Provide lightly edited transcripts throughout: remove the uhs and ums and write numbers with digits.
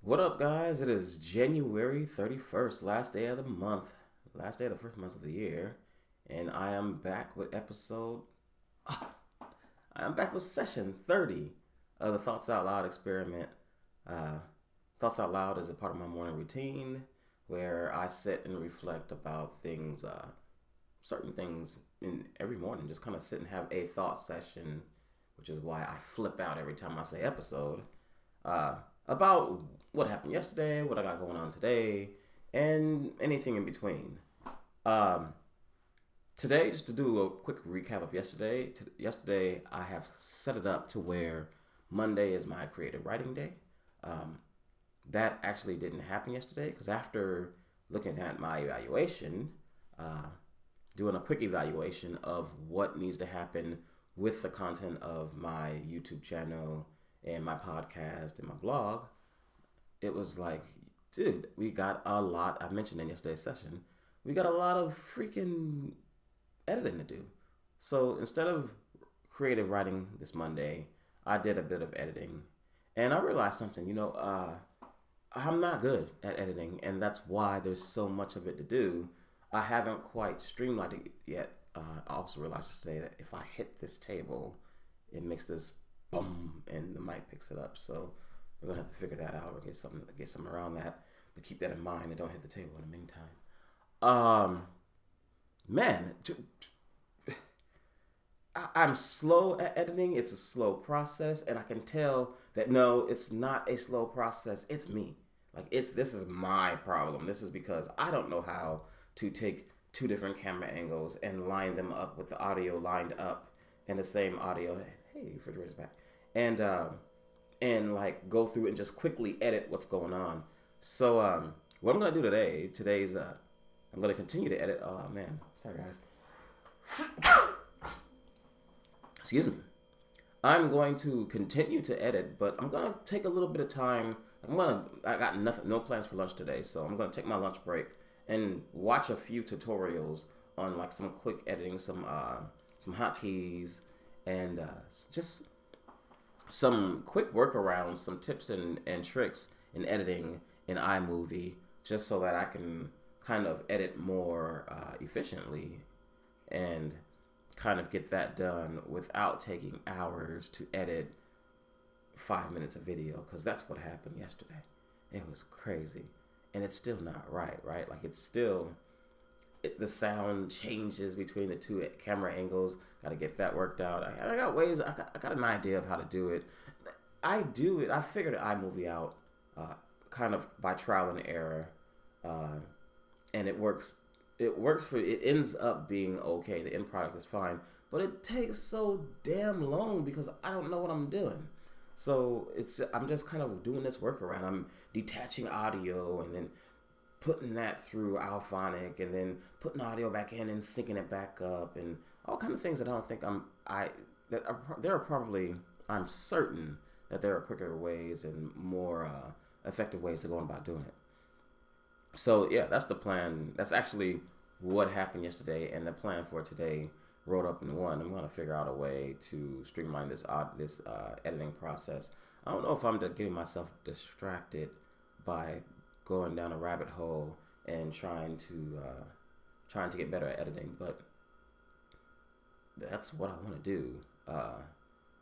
What up, guys? It is January 31st, last day of the month, last day of the first month of the year, and I am back with I am back with session 30 of the Thoughts Out Loud experiment. Uh, Thoughts Out Loud is a part of my morning routine where I sit and reflect about things, certain things in every morning, just kind of sit and have a thought session, which is why I flip out every time I say episode. Uh, about what happened yesterday, what I got going on today, and anything in between. Um, Today, just to do a quick recap of yesterday. Yesterday, I have set it up to where Monday is my creative writing day. Um, that actually didn't happen yesterday because after looking at my evaluation, uh, doing a quick evaluation of what needs to happen with the content of my YouTube channel and my podcast and my blog, it was like, dude, we got a lot. I mentioned in yesterday's session, we got a lot of freaking editing to do. So instead of creative writing this Monday, I did a bit of editing, and I realized something. I'm not good at editing, and that's why there's so much of it to do. I haven't quite streamlined it yet. I also realized today that if I hit this table, it makes this boom, and the mic picks it up. So we're gonna have to figure that out or get something around that. But keep that in mind and don't hit the table in the meantime. Man, I'm slow at editing. It's a slow process, and I can tell that no, it's not a slow process. It's me. This is my problem. This is because I don't know how to take two different camera angles and line them up with the audio lined up in the same audio. Hey, refrigerator's back. And like go through and just quickly edit what's going on. So what I'm gonna do today's I'm gonna continue to edit. Oh man, sorry guys. Excuse me. I'm going to continue to edit, but I'm gonna take a little bit of time. I got no plans for lunch today, so I'm gonna take my lunch break and watch a few tutorials on like some quick editing, some hotkeys, and just some quick workarounds, some tips and tricks in editing in iMovie, just so that I can kind of edit more efficiently and kind of get that done without taking hours to edit 5 minutes of video, because that's what happened yesterday. It was crazy, and it's still not right? Like the sound changes between the two camera angles. Got to get that worked out. I got ways. I got an idea of how to do it. I do it. I figured iMovie out kind of by trial and error, and it works. It ends up being okay. The end product is fine, but it takes so damn long because I don't know what I'm doing. So I'm just kind of doing this workaround. I'm detaching audio and then putting that through Alphonic and then putting audio back in and syncing it back up and all kind of things that I don't think I'm certain that there are quicker ways and more effective ways to go about doing it. So yeah, that's the plan. That's actually what happened yesterday, and the plan for today rolled up in one. I'm gonna figure out a way to streamline this editing process. I don't know if I'm getting myself distracted by going down a rabbit hole and trying to get better at editing, but that's what I want to do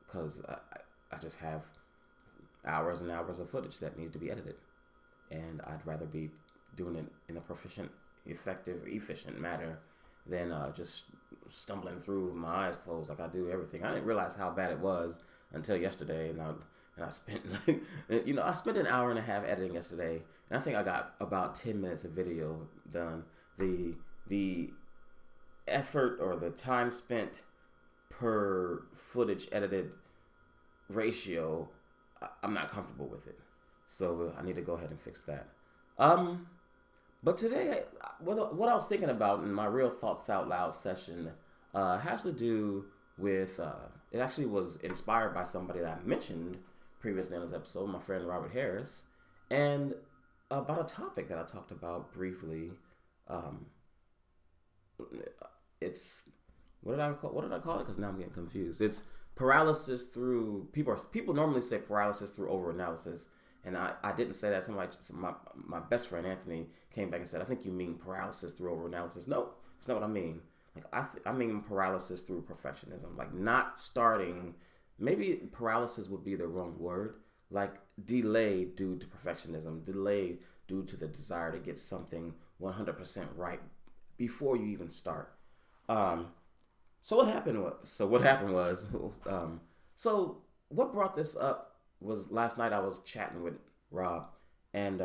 because I just have hours and hours of footage that needs to be edited, and I'd rather be doing it in a proficient, effective, efficient manner than just stumbling through my eyes closed like I do everything. I didn't realize how bad it was until yesterday, and I spent I spent an hour and a half editing yesterday, and I think I got about 10 minutes of video done. The effort or the time spent per footage edited ratio, I'm not comfortable with it, so I need to go ahead and fix that. But today, what I was thinking about in my real thoughts out loud session has to do with it actually was inspired by somebody that I mentioned previously in this episode, my friend Robert Harris, and about a topic that I talked about briefly. It's what did I call it? Because now I'm getting confused. It's paralysis through people normally say paralysis through overanalysis, And I didn't say that. My best friend Anthony came back and said, I think you mean paralysis through overanalysis. No, it's not what I mean. Like I mean paralysis through perfectionism. Like not starting. Maybe paralysis would be the wrong word. Like delay due to perfectionism. Delay due to the desire to get something 100% right before you even start. Um, what happened was so what brought this up was last night I was chatting with Rob, and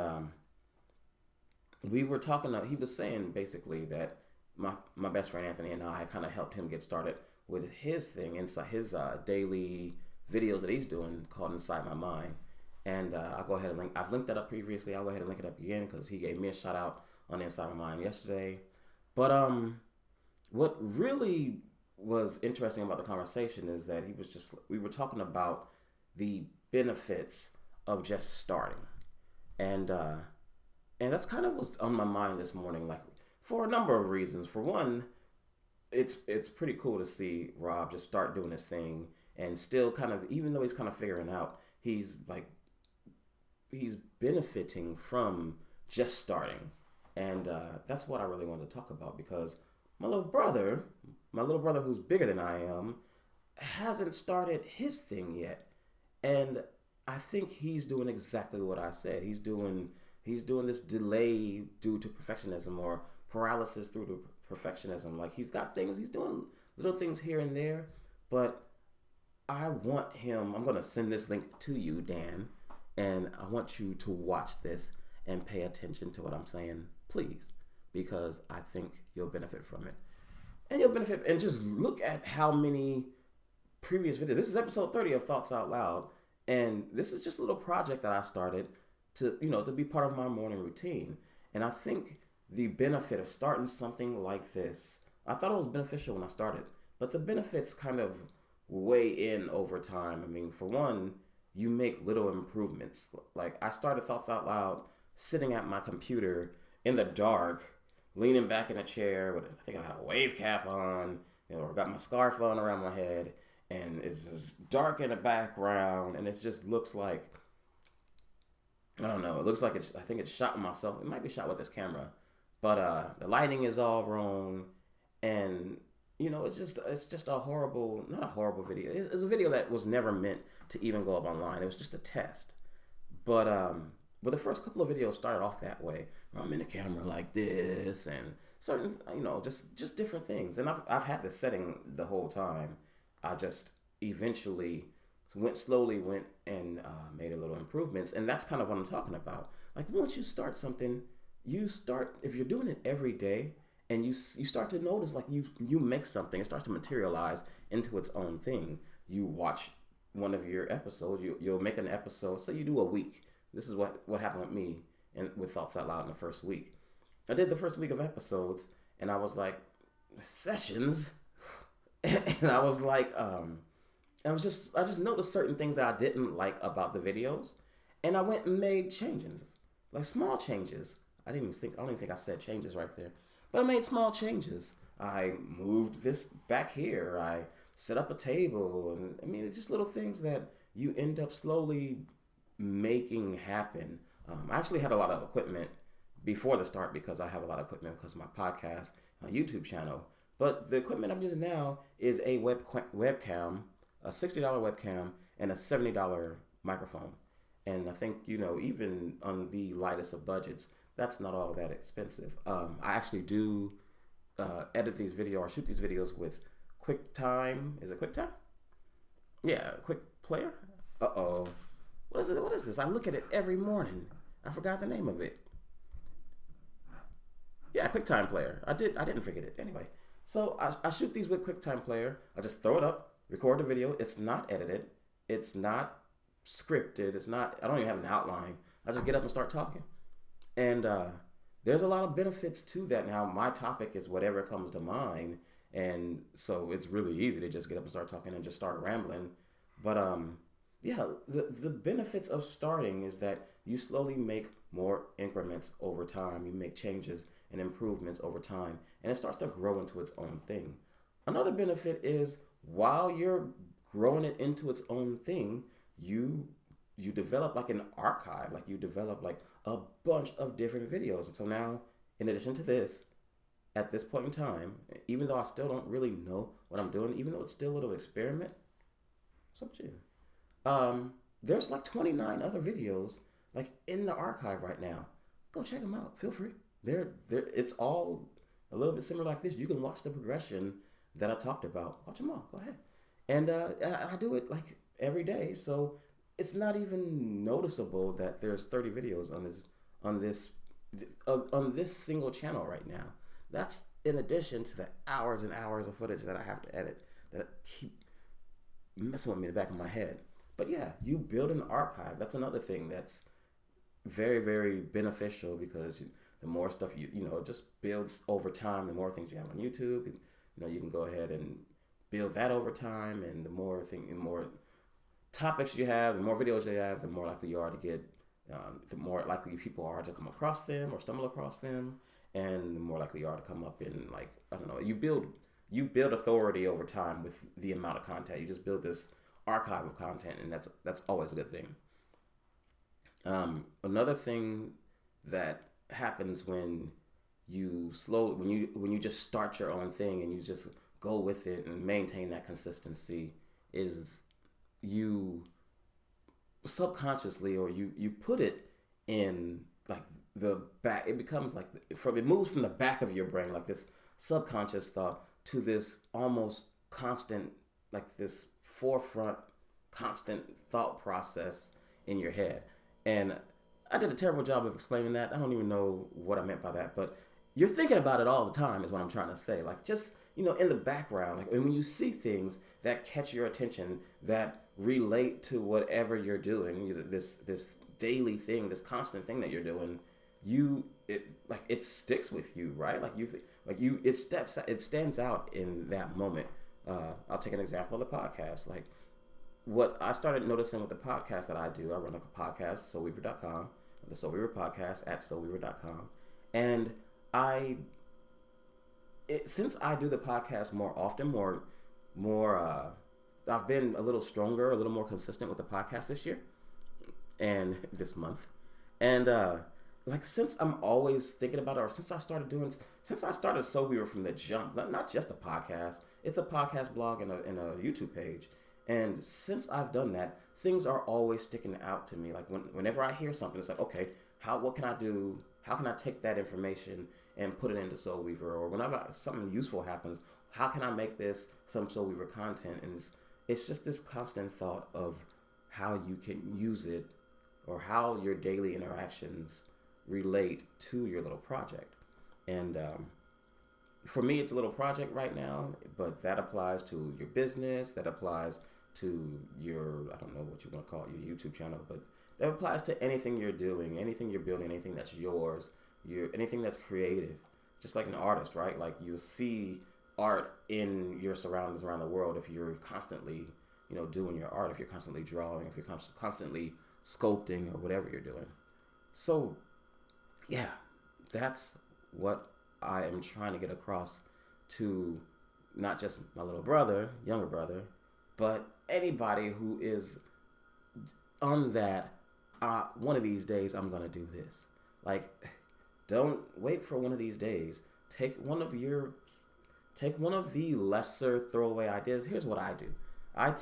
we were talking. He was saying basically that my best friend Anthony and I kind of helped him get started with his thing inside his daily videos that he's doing called Inside My Mind. And I'll go ahead and link. I've linked that up previously. I'll go ahead and link it up again because he gave me a shout out on Inside My Mind yesterday. But what really was interesting about the conversation is that we were talking about the benefits of just starting, and that's kind of what's on my mind this morning, like for a number of reasons. For one, it's pretty cool to see Rob just start doing his thing and still kind of, even though he's kind of figuring out, he's benefiting from just starting, and that's what I really wanted to talk about because my little brother who's bigger than I am, hasn't started his thing yet, and I think he's doing exactly what I said. He's doing this delay due to perfectionism or paralysis through to perfectionism. Like he's got things, he's doing little things here and there, but I want him. I'm gonna send this link to you, Dan, and I want you to watch this and pay attention to what I'm saying, please, because I think you'll benefit from it. And you'll benefit, and just look at how many previous videos. This is episode 30 of Thoughts Out Loud, and this is just a little project that I started to be part of my morning routine. And I think the benefit of starting something like this, I thought it was beneficial when I started, but the benefits kind of weigh in over time. I mean, for one, you make little improvements. Like I started Thoughts Out Loud sitting at my computer in the dark, leaning back in a chair with, I think I had a wave cap on, or got my scarf on around my head, and it's just dark in the background, and it just looks like, I don't know, it looks like I think it's shot myself. It might be shot with this camera, but the lighting is all wrong, and it's just a horrible, not a horrible video. It's a video that was never meant to even go up online. It was just a test, but the first couple of videos started off that way. I'm in the camera like this, and certain, just different things. And I've had this setting the whole time. I just eventually went and made a little improvements, and that's kind of what I'm talking about. Like once you start something, if you're doing it every day, and you start to notice, like you make something, it starts to materialize into its own thing. You watch one of your episodes, you'll make an episode. So you do a week. This is what happened with me and with Thoughts Out Loud in the first week. I did the first week of episodes, and I was like, sessions, and I was like, I just noticed certain things that I didn't like about the videos, and I went and made changes, like small changes. I don't even think I said changes right there, but I made small changes. I moved this back here. I set up a table, and I mean, it's just little things that you end up slowly making happen. I actually had a lot of equipment before the start because I have a lot of equipment because of my podcast, my YouTube channel. But the equipment I'm using now is a webcam, a $60 webcam, and a $70 microphone. And I think, even on the lightest of budgets, that's not all that expensive. I actually do edit these videos or shoot these videos with QuickTime. Is it QuickTime? Yeah, Quick Player. Uh-oh. What is it? What is this? I look at it every morning. I forgot the name of it. Yeah, QuickTime Player. I didn't forget it. Anyway, so I shoot these with QuickTime Player. I just throw it up, record the video. It's not edited. It's not scripted. I don't even have an outline. I just get up and start talking. And there's a lot of benefits to that. Now, my topic is whatever comes to mind. And so it's really easy to just get up and start talking and just start rambling. But yeah, the benefits of starting is that you slowly make more increments over time. You make changes and improvements over time, and it starts to grow into its own thing. Another benefit is while you're growing it into its own thing, you you develop like an archive, like you develop like a bunch of different videos. And so now, in addition to this, at this point in time, even though I still don't really know what I'm doing, even though it's still a little experiment, it's up to you. There's like 29 other videos like in the archive right now. Go check them out. Feel free. They're it's all a little bit similar like this. You can watch the progression that I talked about. Watch them all. Go ahead. And I do it like every day, so it's not even noticeable that there's 30 videos on this on this single channel right now. That's in addition to the hours and hours of footage that I have to edit that keep messing with me in the back of my head. But yeah, you build an archive. That's another thing that's very, very beneficial because the more stuff you know, it just builds over time. The more things you have on YouTube, you know, you can go ahead and build that over time. And the more topics you have, the more videos you have, the more likely you are to get, the more likely people are to come across them or stumble across them, and the more likely you are to come up in like I don't know. You build authority over time with the amount of content. You just build this archive of content, and that's always a good thing. Another thing that happens when you just start your own thing and you just go with it and maintain that consistency is you subconsciously or you put it in like the back. It becomes like it moves from the back of your brain, like this subconscious thought, to this almost constant, like this forefront constant thought process in your head. And I did a terrible job of explaining that. I don't even know what I meant by that, but you're thinking about it all the time is what I'm trying to say. Like just, you know, in the background, like when you see things that catch your attention that relate to whatever you're doing, this daily thing, this constant thing that you're doing, it sticks with you, right? It stands out in that moment. I'll take an example of the podcast. Like what I started noticing with the podcast that I do, I run a podcast, SoulWeaver.com, the Soul Weaver podcast at SoulWeaver.com. And since I do the podcast more often, I've been a little stronger, a little more consistent with the podcast this year and this month. And like since I'm always thinking about it, or since I started Soul Weaver from the jump, not just a podcast, it's a podcast blog and a YouTube page. And since I've done that, things are always sticking out to me. Like whenever I hear something, it's like, okay, what can I do? How can I take that information and put it into Soul Weaver? Or whenever something useful happens, how can I make this some Soul Weaver content? And it's just this constant thought of how you can use it or how your daily interactions relate to your little project. And for me, it's a little project right now, but that applies to your business, that applies to your, I don't know what you want to call it, your YouTube channel, but that applies to anything you're doing, anything you're building, anything that's yours, anything that's creative. Just like an artist, right? Like you see art in your surroundings around the world if you're constantly, you know, doing your art, if you're constantly drawing, if you're constantly sculpting or whatever you're doing. So, yeah, that's what I am trying to get across to not just my little brother, younger brother, but anybody who is on that, one of these days I'm going to do this. Like, don't wait for one of these days. Take one of the lesser throwaway ideas. Here's what I do. I've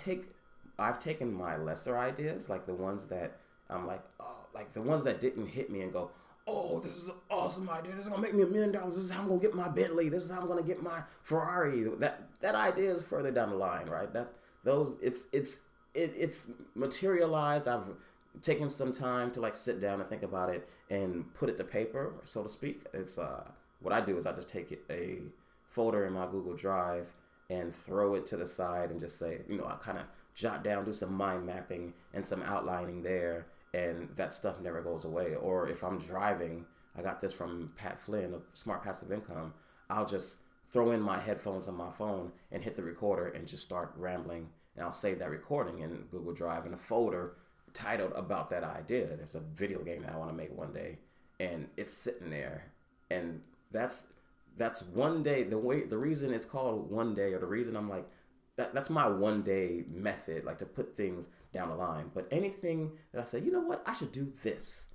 taken my lesser ideas, like the ones that I'm like, oh, like the ones that didn't hit me and go, oh, this is an awesome idea. This is gonna make me $1 million. This is how I'm gonna get my Bentley. This is how I'm gonna get my Ferrari. That idea is further down the line, right? It's materialized. I've taken some time to like sit down and think about it and put it to paper, so to speak. It's what I do is I just take a folder in my Google Drive and throw it to the side and just say, you know, I kind of jot down, do some mind mapping and some outlining there, and that stuff never goes away. Or if I'm driving, I got this from Pat Flynn of Smart Passive Income, I'll just throw in my headphones on my phone and hit the recorder and just start rambling, and I'll save that recording in Google Drive in a folder titled about that idea. There's a video game that I want to make one day, and it's sitting there, and that's one day. The reason it's called one day, or the reason I'm like that's my one day method, like to put things down the line. But anything that I say, you know what, I should do this,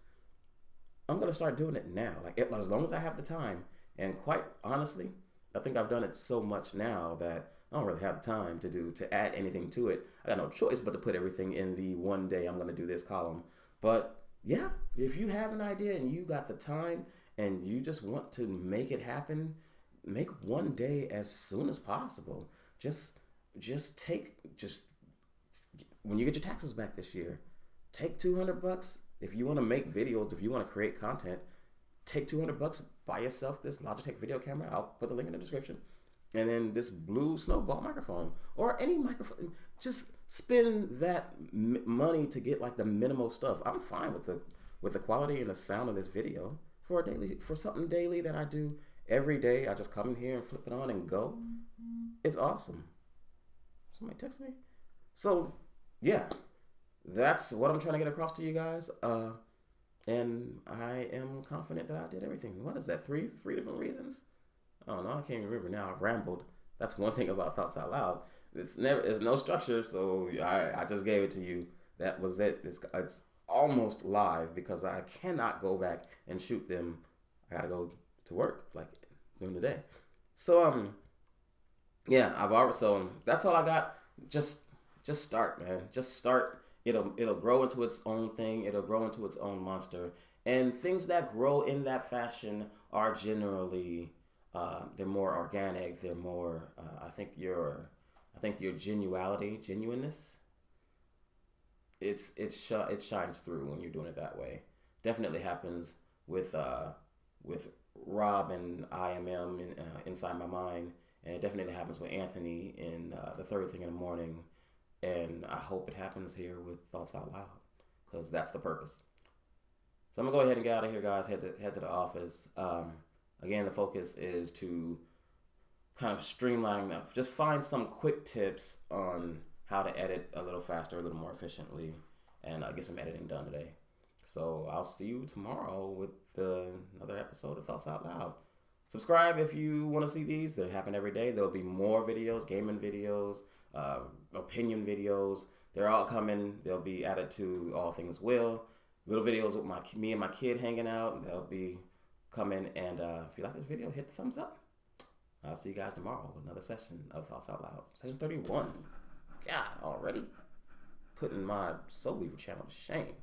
I'm gonna start doing it now. Like as long as I have the time. And quite honestly, I think I've done it so much now that I don't really have the time to add anything to it. I got no choice but to put everything in the one day I'm gonna do this column. But yeah, if you have an idea and you got the time and you just want to make it happen, make one day as soon as possible. Just just when you get your taxes back this year, take $200. If you want to make videos, if you want to create content, take $200, buy yourself this Logitech video camera. I'll put the link in the description. And then this Blue Snowball microphone or any microphone. Just spend that money to get like the minimal stuff. I'm fine with the quality and the sound of this video for something daily that I do every day. I just come in here and flip it on and go. It's awesome. Somebody text me. So yeah, that's what I'm trying to get across to you guys. And I am confident that I did everything. What is that? Three different reasons? Oh no, I can't even remember now. I've rambled. That's one thing about Thoughts Out Loud. It's no structure, so I just gave it to you. That was it. It's almost live because I cannot go back and shoot them. I gotta go to work like during the day. So yeah, so that's all I got. Just start, man. Just start. It'll grow into its own thing. It'll grow into its own monster. And things that grow in that fashion are generally they're more organic. They're more. I think your genuineness. It shines through when you're doing it that way. Definitely happens with Rob and IMM inside my mind, and it definitely happens with Anthony in the Third Thing in the Morning. And I hope it happens here with Thoughts Out Loud, because that's the purpose. So I'm gonna go ahead and get out of here, guys. Head to the office. Again, the focus is to kind of streamline enough. Just find some quick tips on how to edit a little faster, a little more efficiently, and get some editing done today. So I'll see you tomorrow with another episode of Thoughts Out Loud. Subscribe if you want to see these. They happen every day. There'll be more videos, gaming videos, opinion videos. They're all coming. They'll be added to All Things Will. Little videos with me and my kid hanging out. They'll be coming. And if you like this video, hit the thumbs up. I'll see you guys tomorrow with another session of Thoughts Out Loud. Session 31. God, already? Putting my Soul Weaver channel to shame.